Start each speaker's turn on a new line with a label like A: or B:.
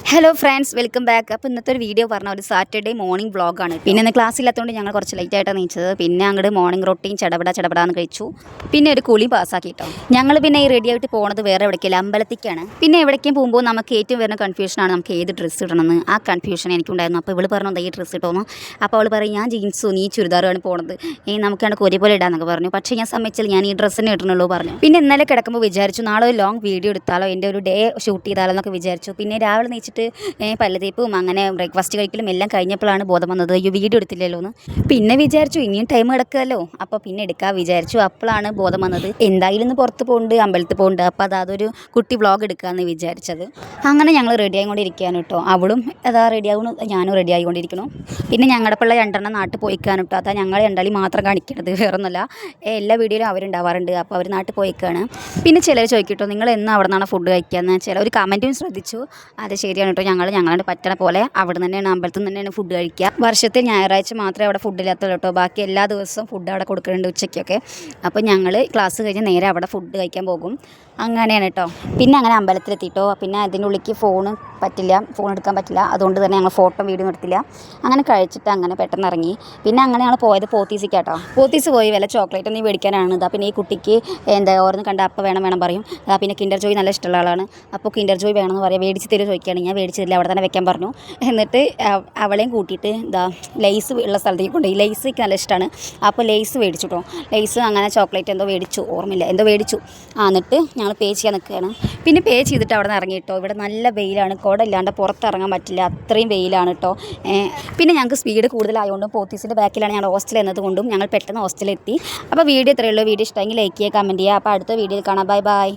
A: Hello friends, welcome back. അപ്പോൾ ഇന്നത്തെ ഒരു വീഡിയോ പറഞ്ഞ ഒരു സാറ്റർഡേ മോർണിംഗ് വ്ളോഗാണ്. പിന്നെ ഇന്ന് ക്ലാസ് ഇല്ലാത്തതുകൊണ്ട് ഞങ്ങൾ കുറച്ച് ലേറ്റായിട്ടാണ് നീച്ചത്. പിന്നെ അങ്ങോട്ട് മോർണിംഗ് റൊട്ടീൻ ചടപടാന്ന് കഴിച്ചു. പിന്നെ ഒരു കുളി പാസ്സാക്കി കേട്ടോ. ഞങ്ങൾ പിന്നെ ഈ റെഡി ആയിട്ട് പോകുന്നത് വേറെ എവിടേക്കല്ല, അമ്പലത്തിക്കാണ്. പിന്നെ എവിടേക്കും പോകുമ്പോൾ നമുക്ക് ഏറ്റവും വരുന്ന കൺഫ്യൂഷനാണ് നമുക്ക് ഏത് ഡ്രസ്സ് ഇടണമെന്ന്. ആ കൺഫ്യൂഷൻ എനിക്കുണ്ടായിരുന്നു. അപ്പോൾ ഇവള് പറഞ്ഞു ഈ ഡ്രസ്സ് ഇട്ടോന്നു. അപ്പോൾ അവൾ പറയും ഞാൻ ജീൻസും നീ ചുരിദാറുമാണ് പോകുന്നത്, നമുക്കാണ് ഒരേപോലെ ഇടാന്നൊക്കെ പറഞ്ഞു. പക്ഷേ ഞാൻ സമ്മതിച്ചില്ല, ഞാൻ ഈ ഡ്രസ്സിനെ ഇടണുള്ളൂ പറഞ്ഞു. പിന്നെ ഇന്നലെ കിടക്കുമ്പോൾ വിചാരിച്ചു നാളെ ഒരു ലോങ് വീഡിയോ എടുത്താലോ, എൻ്റെ ഒരു ഡേ ഷൂട്ട് ചെയ്താലോ എന്നൊക്കെ വിചാരിച്ചു. പിന്നെ രാവിലെ നീച്ചിട്ട് പല്ലതേപ്പും അങ്ങനെ ബ്രേക്ക്ഫാസ്റ്റ് കഴിക്കലും എല്ലാം കഴിഞ്ഞപ്പോഴാണ് ബോധം വന്നത്, ഈ വീഡിയോ എടുത്തില്ലല്ലോ എന്ന്. പിന്നെ വിചാരിച്ചു ഇനിയും ടൈം കിടക്കുമല്ലോ, അപ്പോൾ പിന്നെ എടുക്കാൻ വിചാരിച്ചു. അപ്പോഴാണ് ബോധം വന്നത് എന്തായാലും ഇന്ന് പുറത്ത് പോകുന്നുണ്ട്, അമ്പലത്തിൽ പോകുന്നുണ്ട്, അപ്പോൾ അതൊരു കുട്ടി വ്ളോഗ് എടുക്കാമെന്ന് വിചാരിച്ചത്. അങ്ങനെ ഞങ്ങൾ റെഡി ആയിക്കൊണ്ടിരിക്കുകയാണ് കേട്ടോ. അവളും അതാ റെഡി ആകുന്നു, ഞാനും റെഡി ആയിക്കൊണ്ടിരിക്കുന്നു. പിന്നെ ഞങ്ങളുടെ പിള്ള രണ്ടെണ്ണം നാട്ടിൽ പോയിക്കാൻ കേട്ടോ. അതാ ഞങ്ങൾ രണ്ടാളി മാത്രം കാണിക്കണത്, വേറൊന്നുമല്ല. എല്ലാ വീഡിയോയിലും അവരുണ്ടാവാറുണ്ട്. അപ്പോൾ അവർ നാട്ടിൽ പോയിക്കാണ്. പിന്നെ ചിലർ ചോദിക്കട്ടോ നിങ്ങൾ എന്ന് അവിടെ നിന്നാണ് ഫുഡ് കഴിക്കാമെന്ന്. ചിലർ കമൻറ്റും ശ്രദ്ധിച്ചു. അത് ശരിയാണ് കേട്ടോ, ഞങ്ങളുടെ പറ്റണ പോലെ അവിടെ തന്നെയാണ്, അമ്പലത്തിൽ നിന്ന് തന്നെയാണ് ഫുഡ് കഴിക്കുക. വർഷത്തിൽ ഞായറാഴ്ച മാത്രമേ അവിടെ ഫുഡ് ഇല്ലാത്തുള്ളൂ കേട്ടോ. ബാക്കി എല്ലാ ദിവസവും ഫുഡ് അവിടെ കൊടുക്കുന്നുണ്ട് ഉച്ചയ്ക്കൊക്കെ. അപ്പോൾ ഞങ്ങൾ ക്ലാസ് കഴിഞ്ഞ് നേരെ അവിടെ ഫുഡ് കഴിക്കാൻ പോകും. അങ്ങനെയാണ് കേട്ടോ. പിന്നെ അങ്ങനെ അമ്പലത്തിലെത്തിയിട്ടോ. പിന്നെ അതിൻ്റെ ഉള്ളിലേക്ക് ഫോൺ എടുക്കാൻ പറ്റില്ല. അതുകൊണ്ട് തന്നെ ഞങ്ങൾ ഫോട്ടോ വീഡിയോ എടുത്തില്ല. അങ്ങനെ കഴിച്ചിട്ട് അങ്ങനെ പെട്ടെന്ന് ഇറങ്ങി. പിന്നെ അങ്ങനെ ഞങ്ങൾ പോയത് പോത്തീസിക്കാട്ടോ. പോത്തീസ് പോയി വല്ല ചോക്ലേറ്റ് നീ മേടിക്കാനാണ്. ഇതാ പിന്നെ ഈ കുട്ടിക്ക് ഓരോന്ന് കണ്ട അപ്പം വേണം പറയും. പിന്നെ കിൻഡർ ജോയ് നല്ല ഇഷ്ടമുള്ള ആളാണ്. അപ്പോൾ കിൻഡർ ജോയ് വേണമെന്ന് പറയാം. മേടിച്ച് തരുമോ ചോദിക്കുകയാണ്. ഞാൻ മേടിച്ചില്ല, അവിടെ തന്നെ വെക്കാൻ പറഞ്ഞു. എന്നിട്ട് അവളെയും കൂട്ടിയിട്ട് ഇതാ ലേസ് ഉള്ള സ്ഥലത്തേക്ക് കൊണ്ടുപോയി. ലേസൊക്കെ നല്ല ഇഷ്ടമാണ്. അപ്പോൾ ലേസ് മേടിച്ചു കേട്ടോ. ലേസ് അങ്ങനെ ചോക്ലേറ്റ് എന്തോ മേടിച്ചു, ഓർമ്മയില്ല എന്തോ മേടിച്ചു. എന്നിട്ട് ഞങ്ങൾ പേ ചെയ്യാൻ നിൽക്കുകയാണ്. പിന്നെ പേ ചെയ്തിട്ട് അവിടെ നിന്ന് ഇറങ്ങി കേട്ടോ. ഇവിടെ നല്ല വെയിലാണ്, കുട ഇല്ലാണ്ട് പുറത്തിറങ്ങാൻ പറ്റില്ല, അത്രയും വെയിലാണ് കേട്ടോ. പിന്നെ ഞങ്ങൾക്ക് സ്പീഡ് കൂടുതലായതുകൊണ്ടും പോത്തീസിൻ്റെ ബാക്കിലാണ് ഞങ്ങൾ ഹോസ്റ്റൽ എന്നതുകൊണ്ടും ഞങ്ങൾ പെട്ടെന്ന് ഹോസ്റ്റലിൽ എത്തി. അപ്പോൾ വീഡിയോ ഇത്രയേ ഉള്ളൂ. വീഡിയോ ഇഷ്ടമെങ്കിൽ ലൈക്ക് ചെയ്യുക, കമൻറ്റ് ചെയ്യുക. അപ്പോൾ അടുത്ത വീഡിയോയിൽ കാണാം. ബൈ.